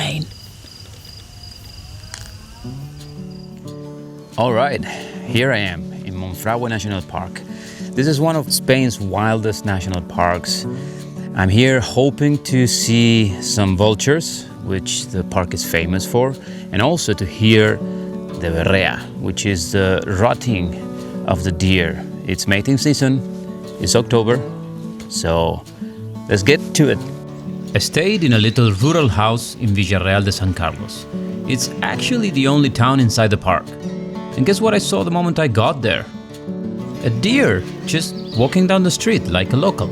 insane. All right, here I am in Monfragüe National Park. This is one of Spain's wildest national parks. I'm here hoping to see some vultures, which the park is famous for, and also to hear the berrea, which is the rotting of the deer. It's mating season, it's October, so let's get to it. I stayed in a little rural house in Villarreal de San Carlos. It's actually the only town inside the park. And guess what I saw the moment I got there? A deer just walking down the street like a local.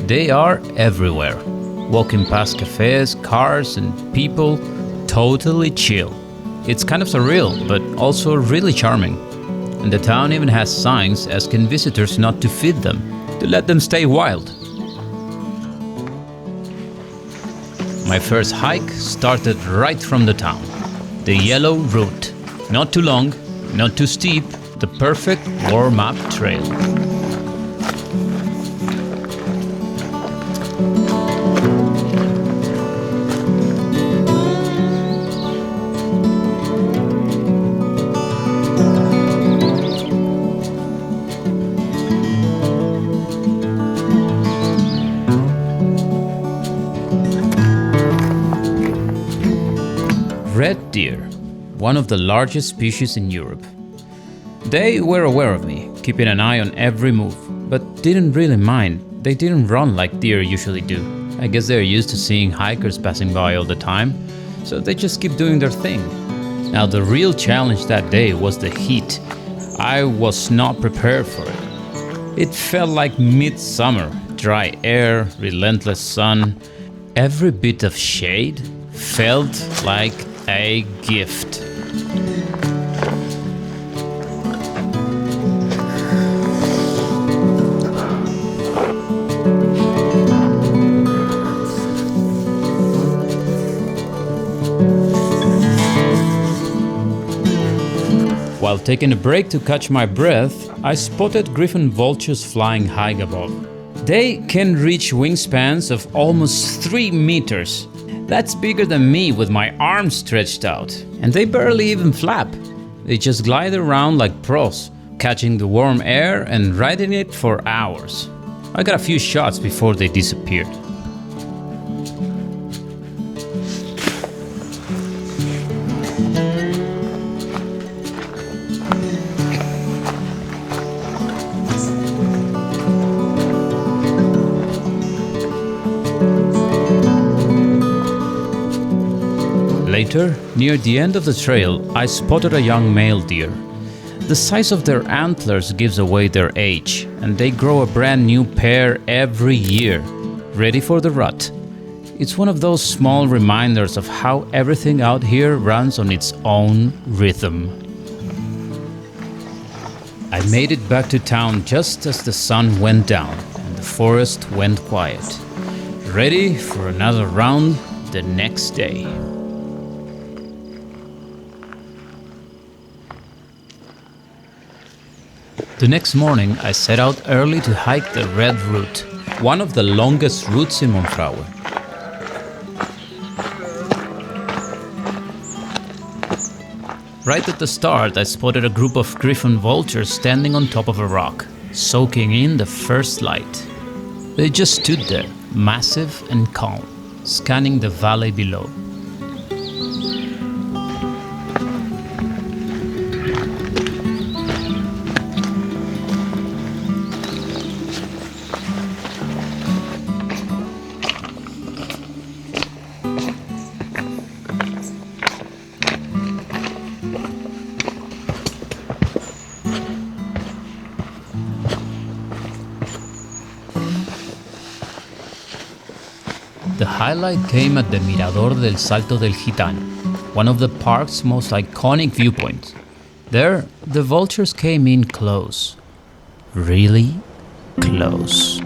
They are everywhere, walking past cafes, cars, and people, totally chill. It's kind of surreal, but also really charming. And the town even has signs asking visitors not to feed them, to let them stay wild. My first hike started right from the town. The yellow route. Not too long, not too steep, the perfect warm-up trail. Red deer, one of the largest species in Europe. They were aware of me, keeping an eye on every move, but didn't really mind. They didn't run like deer usually do. I guess they're used to seeing hikers passing by all the time, so they just keep doing their thing. Now the real challenge that day was the heat. I was not prepared for it. It felt like midsummer, dry air, relentless sun. Every bit of shade felt like a gift. While taking a break to catch my breath, I spotted griffon vultures flying high above. They can reach wingspans of almost 3 meters. That's bigger than me with my arms stretched out. And they barely even flap. They just glide around like pros, catching the warm air and riding it for hours. I got a few shots before they disappeared. Later, near the end of the trail, I spotted a young male deer. The size of their antlers gives away their age, and they grow a brand new pair every year, ready for the rut. It's one of those small reminders of how everything out here runs on its own rhythm. I made it back to town just as the sun went down and the forest went quiet, ready for another round the next day. The next morning, I set out early to hike the Red Route, one of the longest routes in Monfragüe. Right at the start, I spotted a group of griffon vultures standing on top of a rock, soaking in the first light. They just stood there, massive and calm, scanning the valley below. The highlight came at the Mirador del Salto del Gitano, one of the park's most iconic viewpoints. There, the vultures came in close. Really close.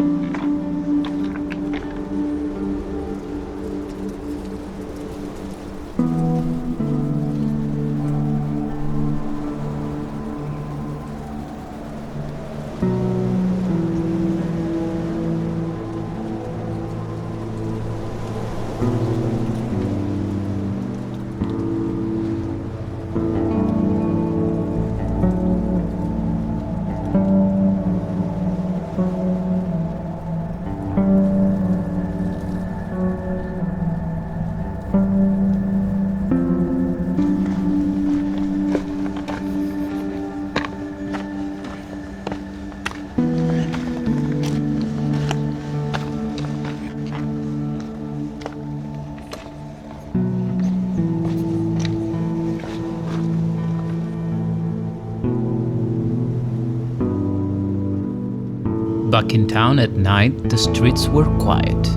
Back in town at night, the streets were quiet.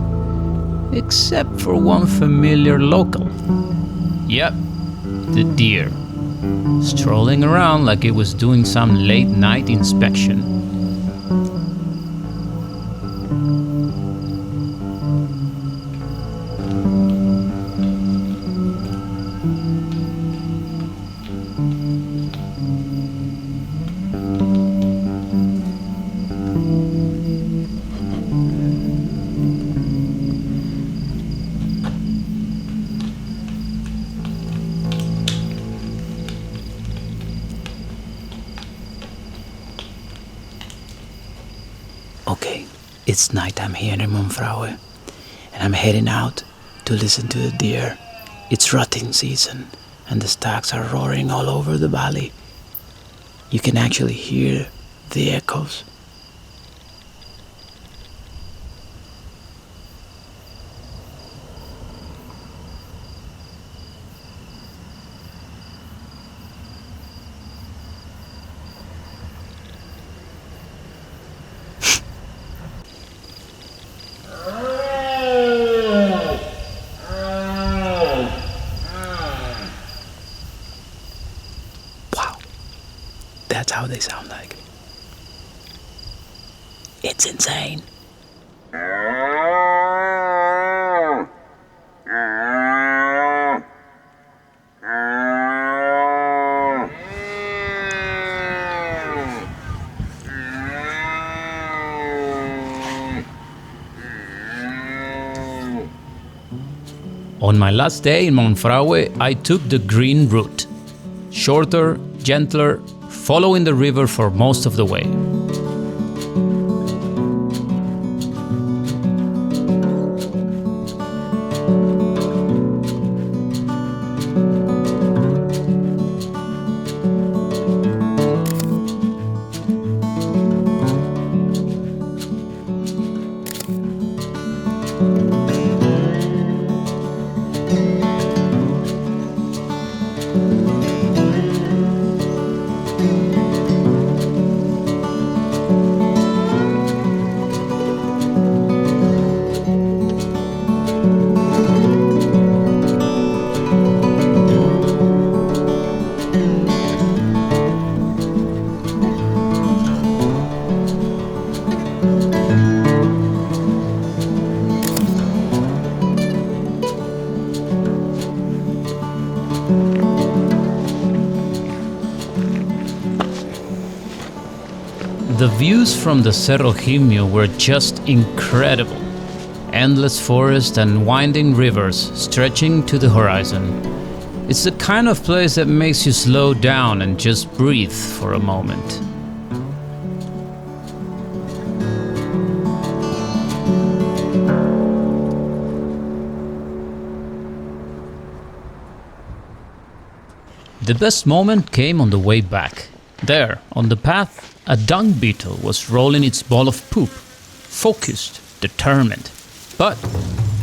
Except for one familiar local. Yep, the deer. Strolling around like it was doing some late-night inspection. Okay, it's nighttime here in Monfragüe, and I'm heading out to listen to the deer. It's rutting season, and the stags are roaring all over the valley. You can actually hear the echoes. That's how they sound like. It's insane. On my last day in Monfragüe, I took the green route. Shorter, gentler, following the river for most of the way. The views from the Cerro Gimio were just incredible. Endless forest and winding rivers stretching to the horizon. It's the kind of place that makes you slow down and just breathe for a moment. The best moment came on the way back. There, on the path, a dung beetle was rolling its ball of poop, focused, determined. But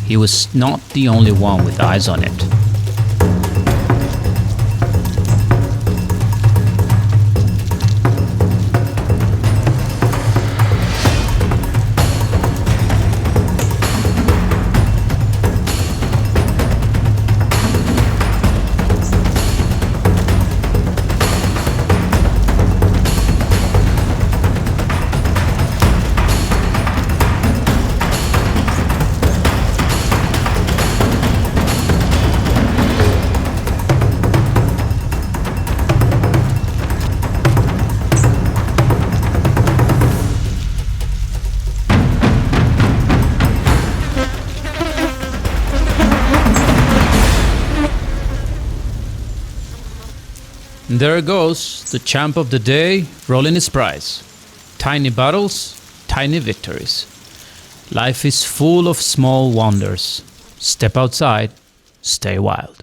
he was not the only one with eyes on it. There goes the champ of the day rolling his prize. Tiny battles, tiny victories. Life is full of small wonders. Step outside, stay wild.